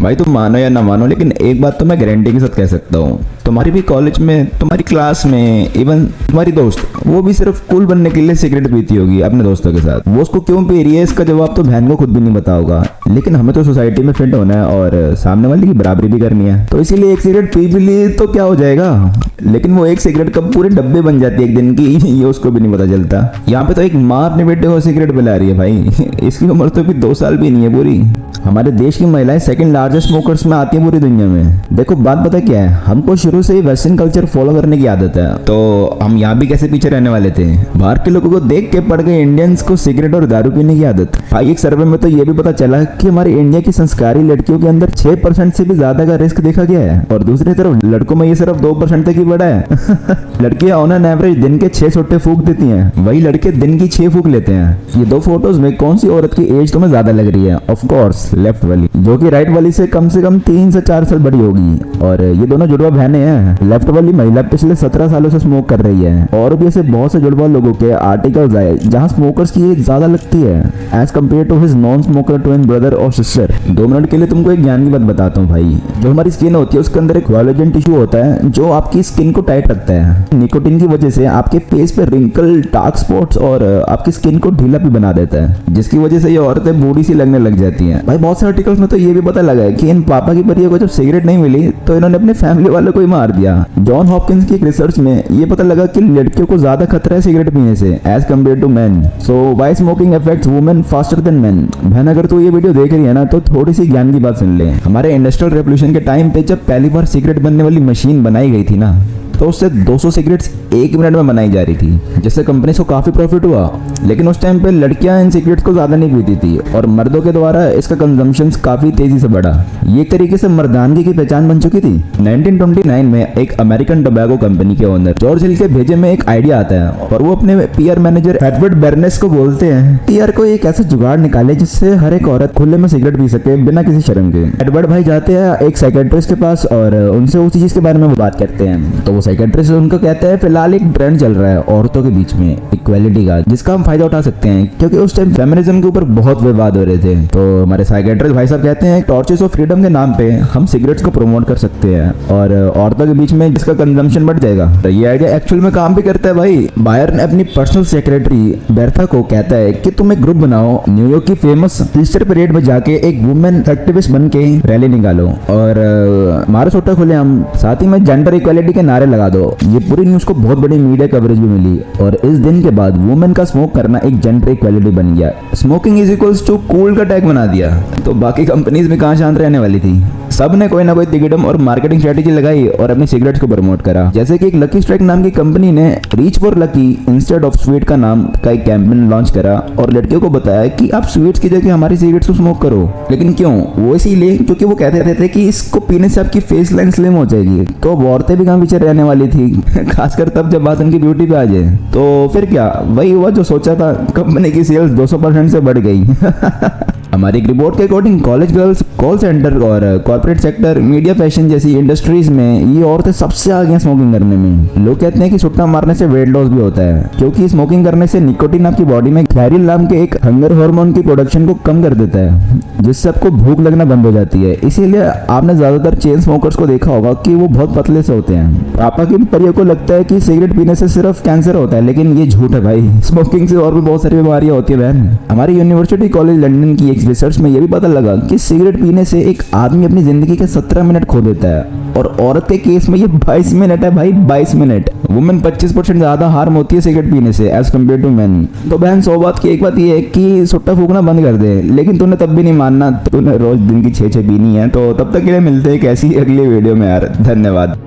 भाई तुम मानो या ना मानो, लेकिन एक बात तो मैं गारंटी के साथ कह सकता हूँ, तुम्हारी भी कॉलेज में, तुम्हारी क्लास में, इवन तुम्हारी दोस्त, वो भी सिर्फ कूल बनने के लिए सिगरेट पीती होगी अपने दोस्तों के साथ। वो उसको क्यों पी रही है इसका जवाब तो बहन को खुद भी नहीं पता होगा, लेकिन हमें तो सोसाइटी में फिट होना है और सामने वाले की बराबरी भी करनी है, तो इसीलिए एक सिगरेट पी भी ली तो क्या हो जाएगा। लेकिन वो एक सिगरेट कब पूरे डब्बे बन जाती है एक दिन की, ये उसको भी नहीं पता चलता। यहाँ पे तो एक माँ अपने बेटे को सिगरेट पिला रही है भाई, इसकी उम्र तो भी 2 साल भी नहीं है पूरी। हमारे देश की महिलाएं सेकंड लार्जेस्ट स्मोकर्स में आती हैं पूरी दुनिया में। देखो बात पता क्या है, हमको शुरू से ही वेस्टर्न कल्चर फॉलो करने की आदत है, तो हम यहाँ भी कैसे पीछे रहने वाले थे। बाहर के लोगों को देख के पड़ गए इंडियंस को सिगरेट और दारू पीने की आदत। भाई एक सर्वे में तो ये भी पता चला कि हमारी इंडिया की संस्कारी लड़कियों के अंदर 6% से भी ज्यादा का रिस्क देखा गया है, और दूसरी तरफ लड़कों में ये सिर्फ 2% तक ही बढ़ा है। लड़कियां ऑन एन एवरेज दिन के 6 सोटे फूक देती हैं, वही लड़के दिन की 6 फूक लेते हैं। ये 2 फोटोज में कौन सी औरत की एज तुम्हें ज्यादा लग रही है? ऑफ कोर्स लेफ्ट वाली, जो कि राइट वाली से कम 3 से 4 साल बड़ी होगी। और ये दोनों जुड़वा बहनें हैं। लेफ्ट वाली महिला पिछले 17 सालों से स्मोक कर रही है, और भी ऐसे बहुत से जुड़वा लोगों के आर्टिकल्स आए जहां स्मोकर्स की एज ज्यादा लगती है age compared to his non smoker twin brother और सिस्टर। 2 मिनट के लिए तुमको एक ज्ञान की बात बताता हूँ भाई। जो हमारी स्किन होती है उसके अंदर एक कोलेजन टिश्यू होता है जो आपकी स्किन को टाइट रखता है। निकोटीन की वजह से आपके फेस पे रिंकल, डार्क स्पॉट्स और आपकी स्किन को ढीला भी बना देता है, जिसकी वजह से ये औरतें बूढ़ी सी लगने लग जाती हैं। भाई बहुत से आर्टिकल्स में तो ये भी पता लगा है कि इन पापा की परियों को जब सिगरेट नहीं मिली तो इन्होंने अपने फैमिली वालों को ही मार दिया। जॉन हॉपकिंस की एक रिसर्च में ये पता लगा कि लड़कियों को ज्यादा खतरा है सिगरेट पीने से age compared to man. So why smoking affects women faster than man. बहन अगर तू ये वीडियो देख रही है ना तो थोड़ी सी ज्ञान की बात सुन ले। हमारे इंडस्ट्रियल रेवोल्यूशन के टाइम पे जब पहली बार सिगरेट बनने वाली मशीन बनाई गई थी ना, तो उससे 200 सिगरेट्स 1 मिनट में बनाई जा रही थी, जिससे कंपनी को काफी प्रॉफिट हुआ। लेकिन उस टाइम पे लड़कियां इन सिगरेट्स को ज्यादा नहीं पीती थी और मर्दों के द्वारा इसका कंजम्पशन काफी तेजी से बढ़ा। ये एक तरीके से मर्दानगी की पहचान बन चुकी थी। 1929 में एक अमेरिकन टोबैको कंपनी के ओनर जॉर्ज हिल के भेजे में एक आइडिया आता है, और वो अपने पीआर मैनेजर एडवर्ड बर्नेस को बोलते हैं कि यार कोई एक ऐसा जुगाड़ निकाले जिससे हर एक औरत खुले में सिगरेट पी सके बिना किसी शर्म के। एडवर्ड भाई जाते हैं एक साइकेट्रिस्ट के पास और उनसे उसी चीज के बारे में बात करते हैं। तो वो साइकेट्रिस्ट उनको कहता है फिलहाल एक ट्रेंड चल रहा है औरतों के बीच में इक्वालिटी का, जिसका हम फायदा उठा सकते हैं, क्योंकि उस टाइम फेमिनिज्म के ऊपर बहुत विवाद हो रहे थे। तो हमारे साइकेट्रिस्ट भाई साहब कहते हैं टॉर्चेस ऑफ फ्रीडम के नाम पे हम सिगरेट्स को प्रमोट कर सकते हैं और औरतों के बीच में जिसका कंजम्पशन बढ़ जाएगा। तो ये आइडिया एक्चुअल में काम भी करता है भाई। बायर ने अपनी पर्सनल सेक्रेटरी बेर्था को कहता है कि तुम एक ग्रुप बनाओ, न्यूयॉर्क की फेमस ईस्टर परेड में जाके एक वुमेन एक्टिविस्ट बन के रैली निकालो और मारो सोटा खुले हम, साथ ही में जेंडर इक्वालिटी के नारे लगा दो। ये पूरी न्यूज को बहुत बड़ी मीडिया कवरेज भी मिली और इस दिन के बाद वुमेन का स्मोक करना एक जेंडर इक्वालिटी बन गया। Smoking is equals to cool का टैग बना दिया। तो बाकी कंपनीज में कहां शांत रहने वाली थी, सब ने कोई ना कोई तिगड़म और मार्केटिंग स्ट्रेटेजी लगाई और अपनी सिगरेट्स को प्रमोट करा। जैसे कि एक लकी स्ट्राइक नाम की कंपनी ने reach for lucky instead of sweet का नाम का एक कैंपेन लॉन्च करा और लड़कियों को बताया कि आप स्वीट्स की जगह हमारी सिगरेट्स को स्मोक करो। लेकिन क्यों? वो इसीलिए क्योंकि वो कहते थे कि इसको पीने से आपकी फेस लाइन स्लिम हो जाएगी। तो अब औरतें भी कहां पीछे रहने वाली थी, खासकर तब जब बात उनकी ब्यूटी पे आ जाए। तो फिर क्या, वही हुआ जो सोचा था, कंपनी की सेल्स 200% से बढ़ गई। हमारी एक रिपोर्ट के according college girls, call centre और कॉर्पोरेट सेक्टर, मीडिया, फैशन जैसी इंडस्ट्रीज में ये औरतें सबसे आगे हैं स्मोकिंग करने में। लोग कहते हैं कि सुट्टा मारने से वेट लॉस भी होता है, क्योंकि स्मोकिंग करने से निकोटीन आपकी बॉडी में ग्लैरिन नाम के एक हंगर हार्मोन की प्रोडक्शन को कम कर देता है, जिससे आपको भूख लगना बंद हो जाती है। इसीलिए आपने ज्यादातर चेन स्मोकर्स को देखा होगा कि वो बहुत पतले से होते हैं। पापा की परियों को लगता है कि सिगरेट पीने से सिर्फ कैंसर होता है, लेकिन ये झूठ है भाई। स्मोकिंग से और भी बहुत सारी बीमारियां होती है बहन। हमारी यूनिवर्सिटी कॉलेज लंदन की एक रिसर्च में यह भी पता लगा कि सिगरेट पीने से एक आदमी अपनी जिंदगी के 17 मिनट खो देता है, और औरत के केस में ये 22 मिनट है भाई, 22 मिनट। वुमेन 25% ज्यादा हार्म होती है सिगरेट पीने से एज कम्पेयर टू मैन। तो बहन 100 बात की एक बात ये है कि सुट्टा फूकना बंद कर दे, लेकिन तूने तब भी नहीं मानना, तूने रोज दिन की 6 पीनी है। तो तब तक के लिए मिलते हैं एक ऐसी अगली वीडियो में यार। धन्यवाद।